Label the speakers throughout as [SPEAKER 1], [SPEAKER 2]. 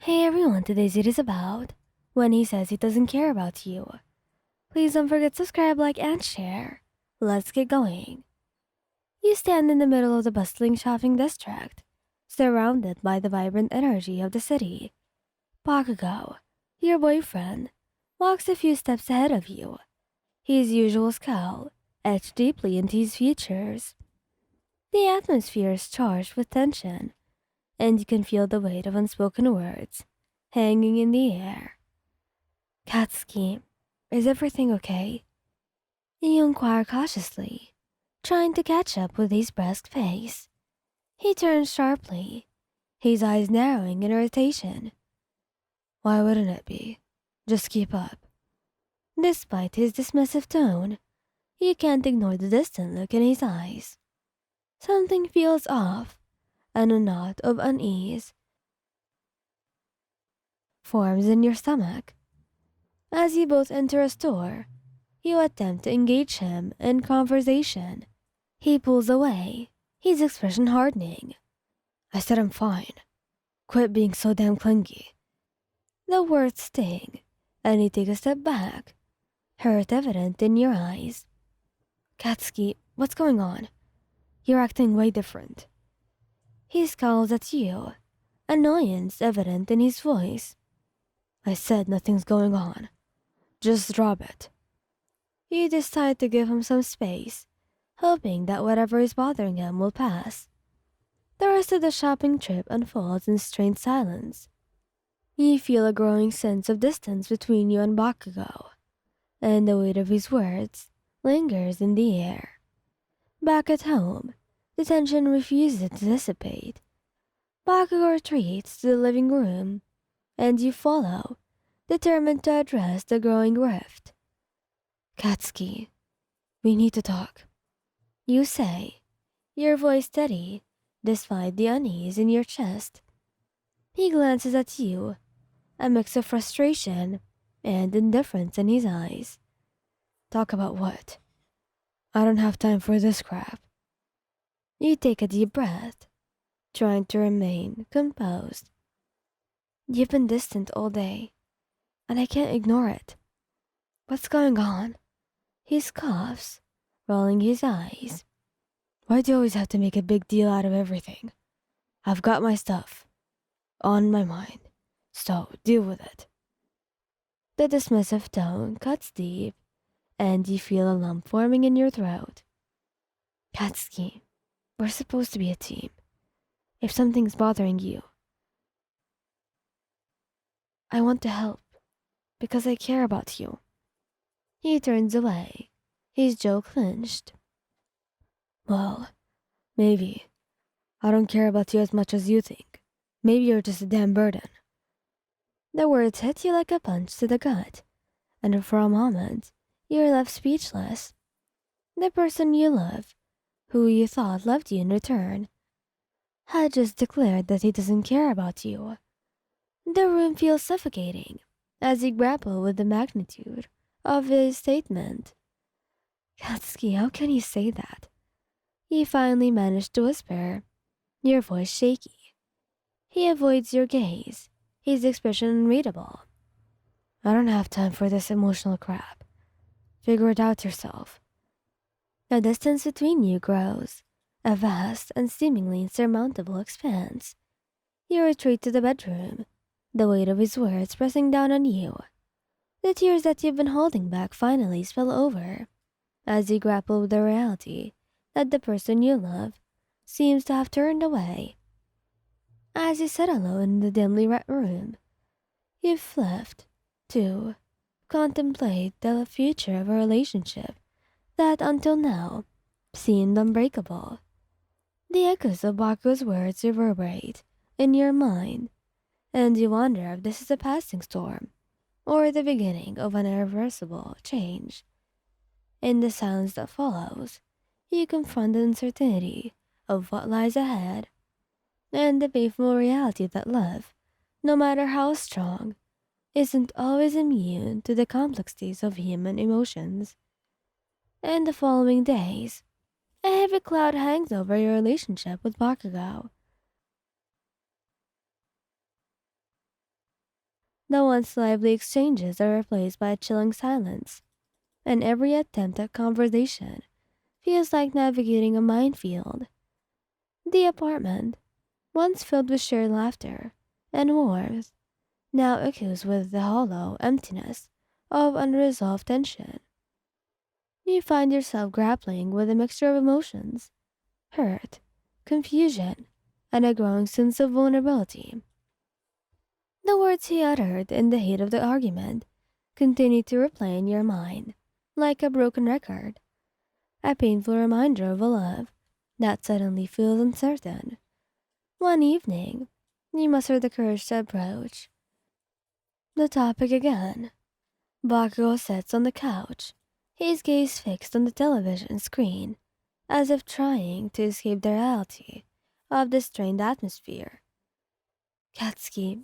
[SPEAKER 1] Hey everyone, today's it is about when he says he doesn't care about you. Please don't forget to subscribe, like, and share. Let's get going. You stand in the middle of the bustling shopping district, surrounded by the vibrant energy of the city. Bakugou, your boyfriend, walks a few steps ahead of you, his usual scowl etched deeply into his features. The atmosphere is charged with tension, and you can feel the weight of unspoken words hanging in the air. Katsuki, is everything okay? You inquire cautiously, trying to catch up with his brusque pace. He turns sharply, his eyes narrowing in irritation. Why wouldn't it be? Just keep up. Despite his dismissive tone, you can't ignore the distant look in his eyes. Something feels off, and a knot of unease forms in your stomach. As you both enter a store, you attempt to engage him in conversation. He pulls away, his expression hardening. I said I'm fine. Quit being so damn clingy. The words sting, and you take a step back, hurt evident in your eyes. Katsuki, what's going on? You're acting way different. He scowls at you, annoyance evident in his voice. I said nothing's going on. Just drop it. You decide to give him some space, hoping that whatever is bothering him will pass. The rest of the shopping trip unfolds in strained silence. You feel a growing sense of distance between you and Bakugou, and the weight of his words lingers in the air. Back at home, the tension refuses to dissipate. Bakugou retreats to the living room, and you follow, determined to address the growing rift. Katsuki, we need to talk. You say, your voice steady, despite the unease in your chest. He glances at you, a mix of frustration and indifference in his eyes. Talk about what? I don't have time for this crap. You take a deep breath, trying to remain composed. You've been distant all day, and I can't ignore it. What's going on? He coughs, rolling his eyes. Why do you always have to make a big deal out of everything? I've got my stuff on my mind, so deal with it. The dismissive tone cuts deep, and you feel a lump forming in your throat. Katsuki, we're supposed to be a team. If something's bothering you, I want to help, because I care about you. He turns away, his jaw clenched. Well, maybe. I don't care about you as much as you think. Maybe you're just a damn burden. The words hit you like a punch to the gut, and for a moment, you're left speechless. The person you love, who you thought loved you in return, had just declared that he doesn't care about you. The room feels suffocating as you grapple with the magnitude of his statement. Katsuki, how can you say that? He finally managed to whisper, your voice shaky. He avoids your gaze, his expression unreadable. I don't have time for this emotional crap. Figure it out yourself. The distance between you grows, a vast and seemingly insurmountable expanse. You retreat to the bedroom, the weight of his words pressing down on you. The tears that you've been holding back finally spill over, as you grapple with the reality that the person you love seems to have turned away. As you sit alone in the dimly lit room, you've left to contemplate the future of a relationship that until now seemed unbreakable. The echoes of Baku's words reverberate in your mind, and you wonder if this is a passing storm or the beginning of an irreversible change. In the silence that follows, you confront the uncertainty of what lies ahead and the painful reality that love, no matter how strong, isn't always immune to the complexities of human emotions. In the following days, a heavy cloud hangs over your relationship with Bakugou. The once lively exchanges are replaced by a chilling silence, and every attempt at conversation feels like navigating a minefield. The apartment, once filled with shared laughter and warmth, now echoes with the hollow emptiness of unresolved tension. You find yourself grappling with a mixture of emotions: hurt, confusion, and a growing sense of vulnerability. The words he uttered in the heat of the argument continue to replay in your mind, like a broken record, a painful reminder of a love that suddenly feels uncertain. One evening, you muster the courage to approach the topic again. Bakugou sits on the couch, his gaze fixed on the television screen, as if trying to escape the reality of the strained atmosphere. Katsuki,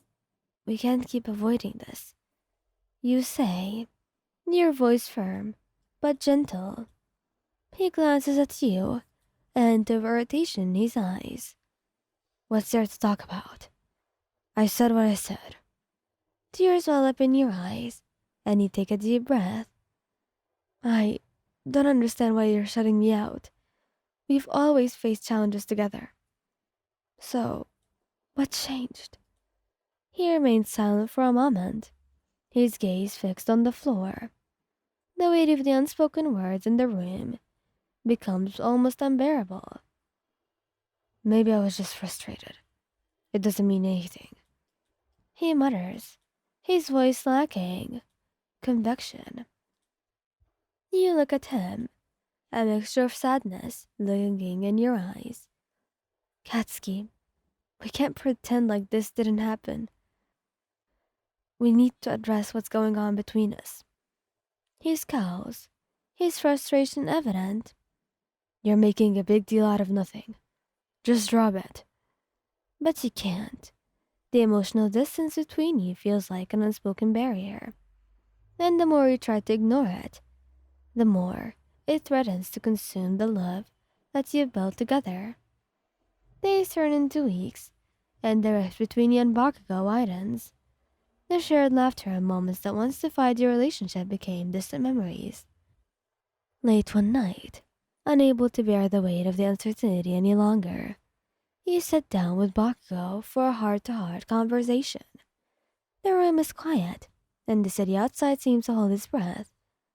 [SPEAKER 1] we can't keep avoiding this. You say, your voice firm, but gentle. He glances at you, and of irritation in his eyes. What's there to talk about? I said what I said. Tears well up in your eyes, and you take a deep breath. I don't understand why you're shutting me out. We've always faced challenges together. So, what changed? He remained silent for a moment, his gaze fixed on the floor. The weight of the unspoken words in the room becomes almost unbearable. Maybe I was just frustrated. It doesn't mean anything. He mutters, his voice lacking conviction. You look at him, a mixture of sadness lurking in your eyes. Katsuki, we can't pretend like this didn't happen. We need to address what's going on between us. He scowls, his frustration evident. You're making a big deal out of nothing. Just drop it. But you can't. The emotional distance between you feels like an unspoken barrier. And the more you try to ignore it, the more it threatens to consume the love that you've built together. Days turn into weeks, and the rift between you and Bakugo widens. The shared laughter and moments that once defined your relationship became distant memories. Late one night, unable to bear the weight of the uncertainty any longer, you sit down with Bakugo for a heart-to-heart conversation. The room is quiet, and the city outside seems to hold its breath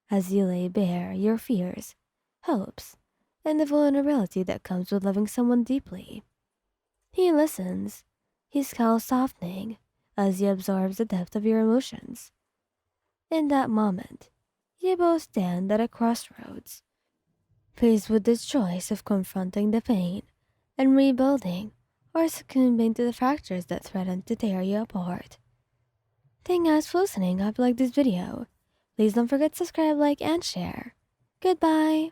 [SPEAKER 1] as you lay bare your fears, hopes, and the vulnerability that comes with loving someone deeply. He listens, his scowl softening as he absorbs the depth of your emotions. In that moment, you both stand at a crossroads, faced with the choice of confronting the pain and rebuilding, or succumbing to the fractures that threaten to tear you apart. Thank you guys for listening. I hope you liked this video. Please don't forget to subscribe, like, and share. Goodbye!